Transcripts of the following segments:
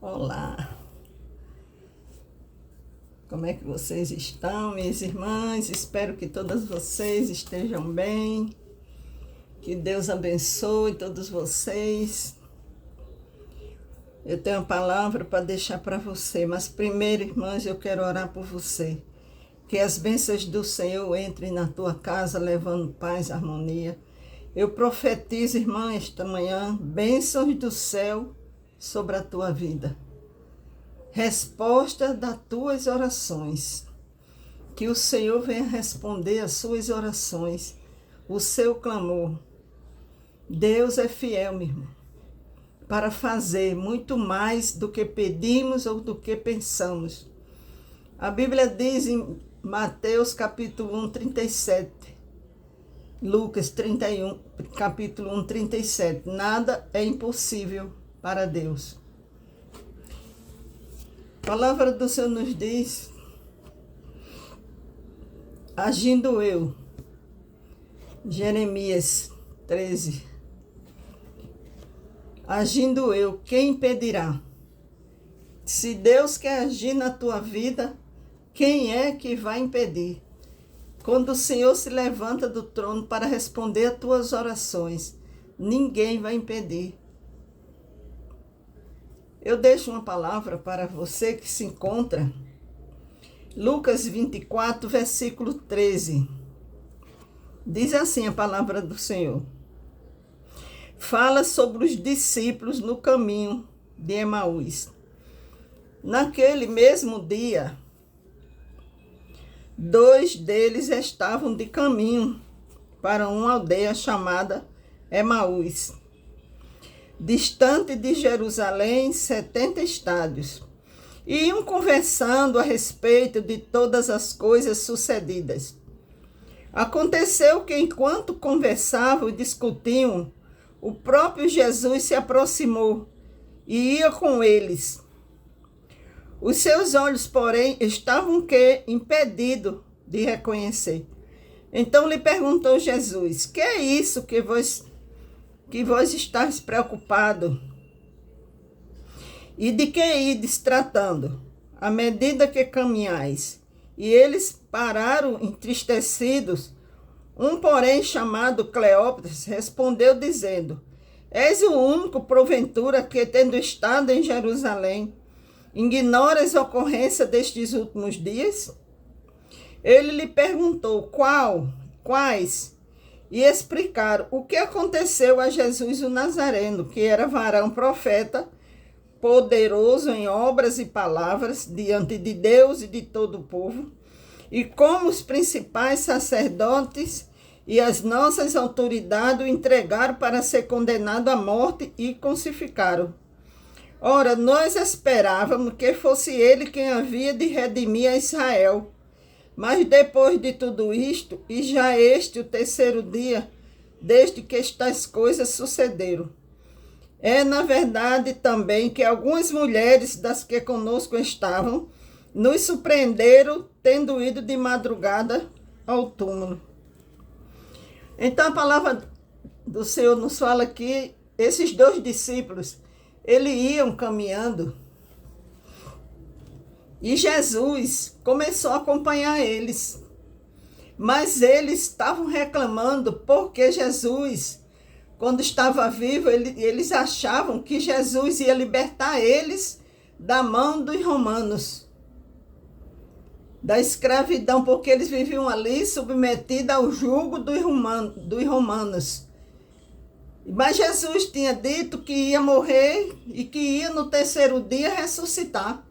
Olá, como é que vocês estão, minhas irmãs? Espero que todas vocês estejam bem, que Deus abençoe todos vocês. Eu tenho uma palavra para deixar para você, mas primeiro, irmãs, eu quero orar por você. Que as bênçãos do Senhor entrem na tua casa, levando paz e harmonia. Eu profetizo, irmã, esta manhã, bênçãos do céu sobre a tua vida. Resposta das tuas orações. Que o Senhor venha responder as suas orações, o seu clamor. Deus é fiel, meu irmão, para fazer muito mais do que pedimos ou do que pensamos. A Bíblia diz em Mateus capítulo 1, 37, Lucas 31, capítulo 1, 37, nada é impossível para Deus. A palavra do Senhor nos diz, agindo eu, Jeremias 13, agindo eu, quem impedirá? Se Deus quer agir na tua vida, quem é que vai impedir? Quando o Senhor se levanta do trono para responder às tuas orações, ninguém vai impedir. Eu deixo uma palavra para você que se encontra. Lucas 24, versículo 13. Diz assim a palavra do Senhor. Fala sobre os discípulos no caminho de Emaús. Naquele mesmo dia, 2 deles estavam de caminho para uma aldeia chamada Emaús, distante de Jerusalém 70 estádios, e iam conversando a respeito de todas as coisas sucedidas. Aconteceu que, enquanto conversavam e discutiam, o próprio Jesus se aproximou e ia com eles. Os seus olhos, porém, estavam impedidos de reconhecer. Então lhe perguntou Jesus: que é isso que vós estáis preocupados? E de que ides tratando, à medida que caminhais? E eles pararam entristecidos. Um, porém, chamado Cleópatra, respondeu dizendo: És o único, porventura, que, tendo estado em Jerusalém, ignoras a ocorrência destes últimos dias? Ele lhe perguntou: quais? E explicaram o que aconteceu a Jesus o Nazareno, que era varão profeta, poderoso em obras e palavras, diante de Deus e de todo o povo, e como os principais sacerdotes e as nossas autoridades o entregaram para ser condenado à morte e crucificaram. Ora, nós esperávamos que fosse ele quem havia de redimir a Israel. Mas depois de tudo isto, e já este o terceiro dia, desde que estas coisas sucederam. É, na verdade, também que algumas mulheres das que conosco estavam, nos surpreenderam, tendo ido de madrugada ao túmulo. Então a palavra do Senhor nos fala que esses 2 discípulos, eles iam caminhando, e Jesus começou a acompanhar eles. Mas eles estavam reclamando porque Jesus, quando estava vivo, eles achavam que Jesus ia libertar eles da mão dos romanos, da escravidão, porque eles viviam ali submetidos ao jugo dos romanos. Mas Jesus tinha dito que ia morrer e que ia no terceiro dia ressuscitar.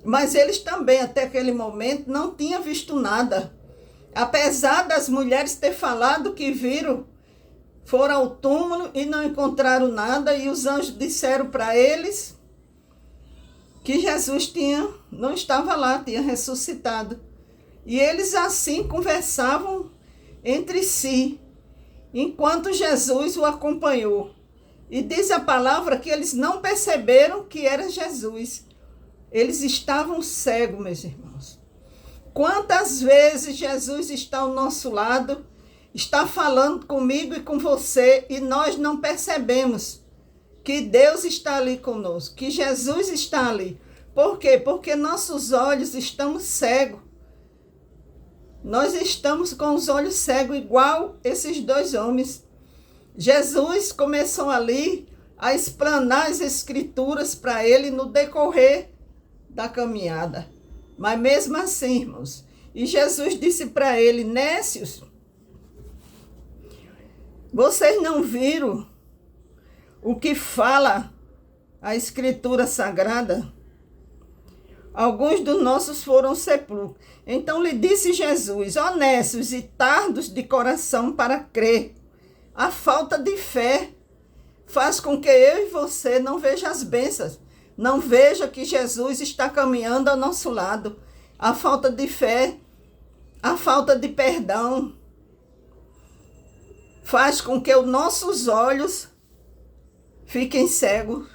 Mas eles também, até aquele momento, não tinham visto nada. Apesar das mulheres ter falado que viram, foram ao túmulo e não encontraram nada, e os anjos disseram para eles que Jesus não estava lá, tinha ressuscitado. E eles assim conversavam entre si, enquanto Jesus o acompanhou. E diz a palavra que eles não perceberam que era Jesus. Eles estavam cegos, meus irmãos. Quantas vezes Jesus está ao nosso lado, está falando comigo e com você, e nós não percebemos que Deus está ali conosco, que Jesus está ali. Por quê? Porque nossos olhos estão cegos. Nós estamos com os olhos cegos, igual esses dois homens. Jesus começou ali a explanar as escrituras para ele no decorrer da caminhada. Mas mesmo assim, irmãos, e Jesus disse para ele: nécios, vocês não viram o que fala a escritura sagrada? Alguns dos nossos foram sepulcros. Então lhe disse Jesus: honestos e tardos de coração para crer. A falta de fé faz com que eu e você não veja as bênçãos, não veja que Jesus está caminhando ao nosso lado. A falta de fé, a falta de perdão, faz com que os nossos olhos fiquem cegos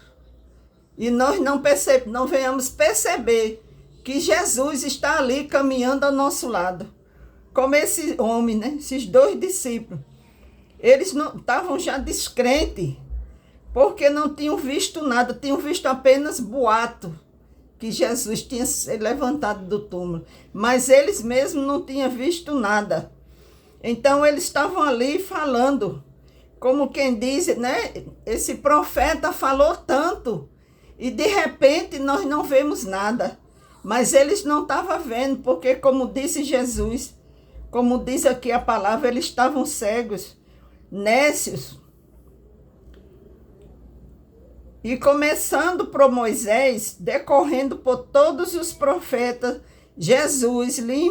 e nós não venhamos perceber que Jesus está ali caminhando ao nosso lado. Como esse homem, né? Esses dois discípulos. Eles não estavam já descrentes, porque não tinham visto nada, tinham visto apenas boato que Jesus tinha se levantado do túmulo. Mas eles mesmos não tinham visto nada. Então eles estavam ali falando, como quem diz, né? Esse profeta falou tanto e de repente nós não vemos nada. Mas eles não estavam vendo, porque como disse Jesus, como diz aqui a palavra, eles estavam cegos, nécios. E começando por Moisés, decorrendo por todos os profetas, Jesus lhe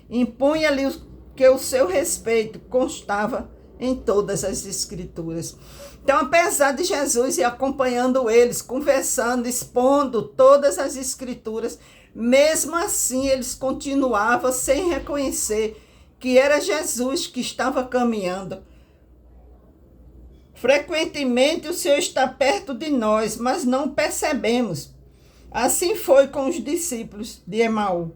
impunha-lhe que o seu respeito constava em todas as escrituras. Então, apesar de Jesus ir acompanhando eles, conversando, expondo todas as escrituras, mesmo assim eles continuavam sem reconhecer que era Jesus que estava caminhando. Frequentemente o Senhor está perto de nós, mas não percebemos. Assim foi com os discípulos de Emaú,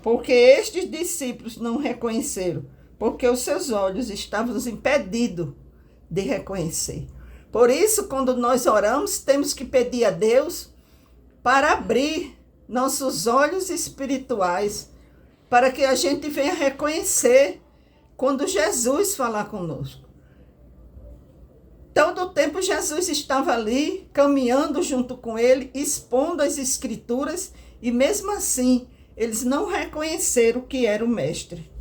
porque estes discípulos não reconheceram, porque os seus olhos estavam impedidos de reconhecer. Por isso, quando nós oramos, temos que pedir a Deus para abrir nossos olhos espirituais, para que a gente venha reconhecer quando Jesus falar conosco. Todo o tempo Jesus estava ali, caminhando junto com ele, expondo as escrituras, e mesmo assim, eles não reconheceram que era o mestre.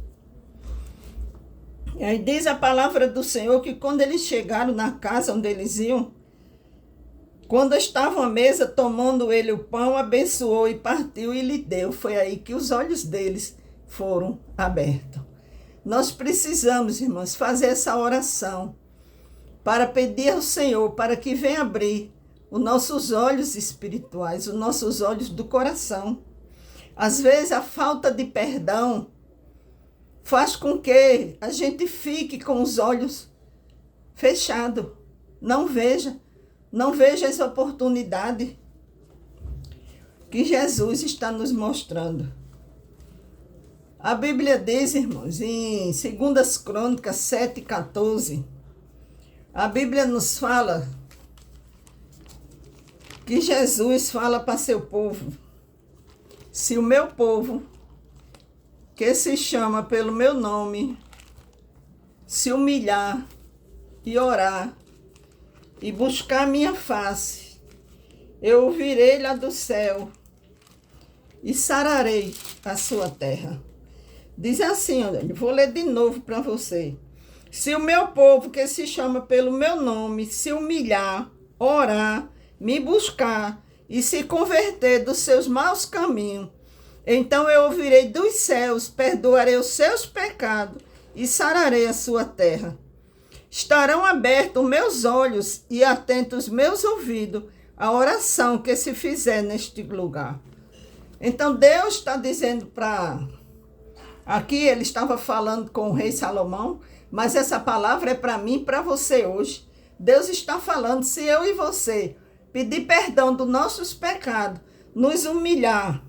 E aí diz a palavra do Senhor que quando eles chegaram na casa onde eles iam, quando estavam à mesa tomando ele o pão, abençoou e partiu e lhe deu. Foi aí que os olhos deles foram abertos. Nós precisamos, irmãos, fazer essa oração para pedir ao Senhor para que venha abrir os nossos olhos espirituais, os nossos olhos do coração. Às vezes a falta de perdão faz com que a gente fique com os olhos fechados, não veja essa oportunidade que Jesus está nos mostrando. A Bíblia diz, irmãos, em 2 Crônicas 7:14, a Bíblia nos fala que Jesus fala para seu povo: se o meu povo, que se chama pelo meu nome, se humilhar e orar e buscar minha face, eu ouvirei lá do céu e sararei a sua terra. Diz assim, olha, vou ler de novo para você. Se o meu povo, que se chama pelo meu nome, se humilhar, orar, me buscar e se converter dos seus maus caminhos, então eu ouvirei dos céus, perdoarei os seus pecados e sararei a sua terra. Estarão abertos meus olhos e atentos meus ouvidos à oração que se fizer neste lugar. Então Deus está dizendo para... Aqui ele estava falando com o rei Salomão, mas essa palavra é para mim e para você hoje. Deus está falando, se eu e você pedir perdão dos nossos pecados, nos humilhar,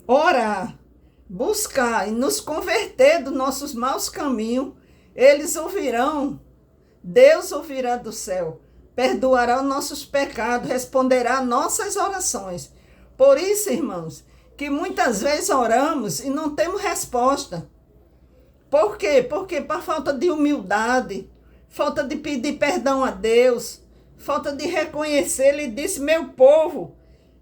orar, buscar e nos converter dos nossos maus caminhos, eles ouvirão, Deus ouvirá do céu perdoará os nossos pecados, responderá nossas orações. Por isso, irmãos, que muitas vezes oramos e não temos resposta. Por quê? Porque por falta de humildade, falta de pedir perdão a Deus, falta de reconhecer. Ele disse, meu povo,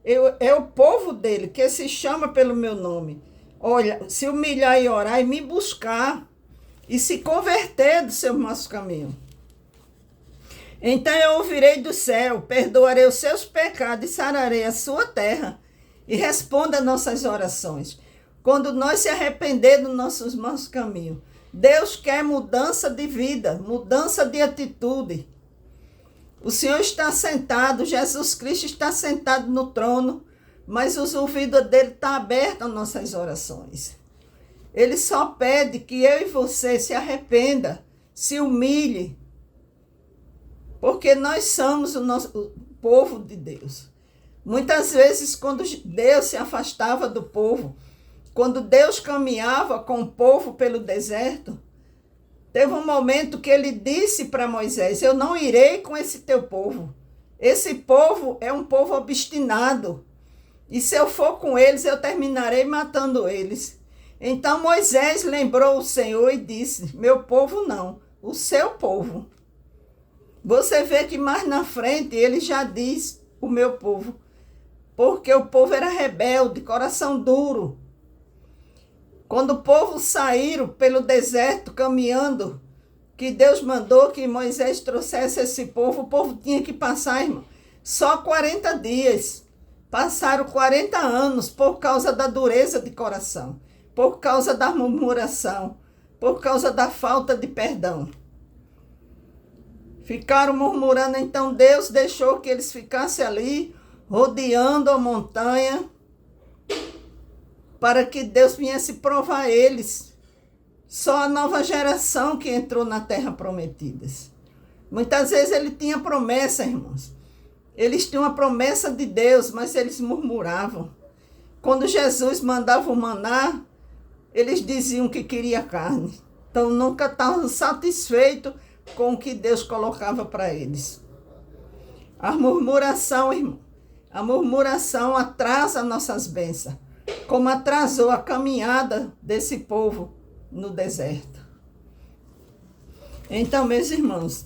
é o povo dele, que se chama pelo meu nome. Olha, se humilhar e orar e me buscar e se converter do seu nosso caminho. Então eu ouvirei do céu, perdoarei os seus pecados e sararei a sua terra. E responda nossas orações. Quando nós se arrepender do nosso caminho, Deus quer mudança de vida, mudança de atitude. O Senhor está sentado, Jesus Cristo está sentado no trono, mas os ouvidos dele estão abertos às nossas orações. Ele só pede que eu e você se arrependa, se humilhe, porque nós somos o povo de Deus. Muitas vezes, quando Deus se afastava do povo, quando Deus caminhava com o povo pelo deserto, teve um momento que ele disse para Moisés, eu não irei com esse teu povo. Esse povo é um povo obstinado. E se eu for com eles, eu terminarei matando eles. Então Moisés lembrou o Senhor e disse, meu povo não, o seu povo. Você vê que mais na frente ele já diz, o meu povo. Porque o povo era rebelde, coração duro. Quando o povo saíram pelo deserto, caminhando, que Deus mandou que Moisés trouxesse esse povo, o povo tinha que passar, irmão, só 40 dias. Passaram 40 anos por causa da dureza de coração, por causa da murmuração, por causa da falta de perdão. Ficaram murmurando, então Deus deixou que eles ficassem ali, rodeando a montanha, para que Deus viesse provar eles. Só a nova geração que entrou na terra prometida. Muitas vezes ele tinha promessa, irmãos. Eles tinham a promessa de Deus, mas eles murmuravam. Quando Jesus mandava o maná, eles diziam que queria carne. Então nunca estavam satisfeitos com o que Deus colocava para eles. A murmuração, irmão, a murmuração atrasa nossas bênçãos, como atrasou a caminhada desse povo no deserto. Então, meus irmãos,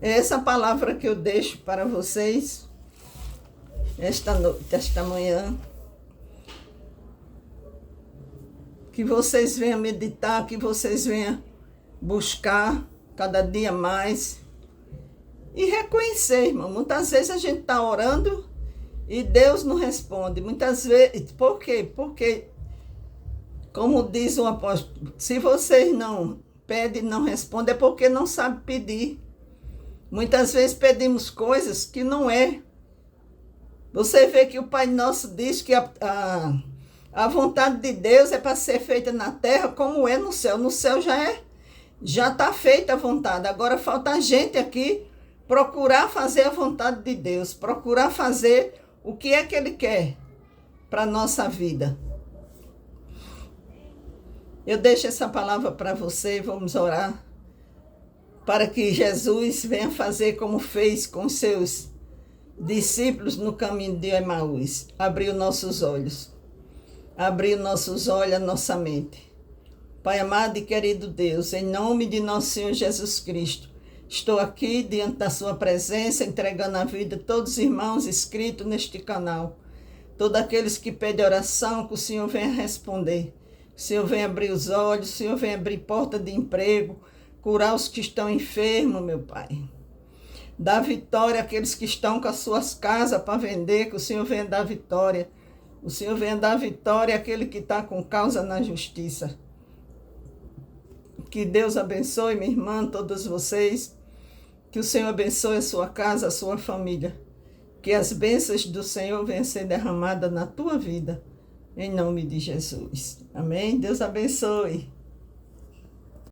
essa palavra que eu deixo para vocês esta manhã, que vocês venham meditar, que vocês venham buscar cada dia mais e reconhecer, irmão. Muitas vezes a gente está orando e Deus não responde. Muitas vezes, por quê? Porque, como diz o apóstolo, se vocês não pedem e não respondem, é porque não sabem pedir. Muitas vezes pedimos coisas que não é. Você vê que o Pai Nosso diz que a vontade de Deus é para ser feita na terra como é no céu. No céu já está feita a vontade. Agora falta a gente aqui procurar fazer a vontade de Deus, procurar fazer o que é que Ele quer para a nossa vida. Eu deixo essa palavra para você, vamos orar, para que Jesus venha fazer como fez com seus discípulos no caminho de Emaús. Abriu nossos olhos, abriu nossos olhos, a nossa mente. Pai amado e querido Deus, em nome de nosso Senhor Jesus Cristo, estou aqui diante da sua presença, entregando a vida a todos os irmãos inscritos neste canal. Todos aqueles que pedem oração, que o Senhor venha responder. O Senhor venha abrir os olhos, o Senhor venha abrir porta de emprego, curar os que estão enfermos, meu Pai. Dá vitória àqueles que estão com as suas casas para vender, que o Senhor venha dar vitória. O Senhor venha dar vitória àquele que está com causa na justiça. Que Deus abençoe, minha irmã, todos vocês. Que o Senhor abençoe a sua casa, a sua família. Que as bênçãos do Senhor venham ser derramadas na tua vida. Em nome de Jesus. Amém? Deus abençoe.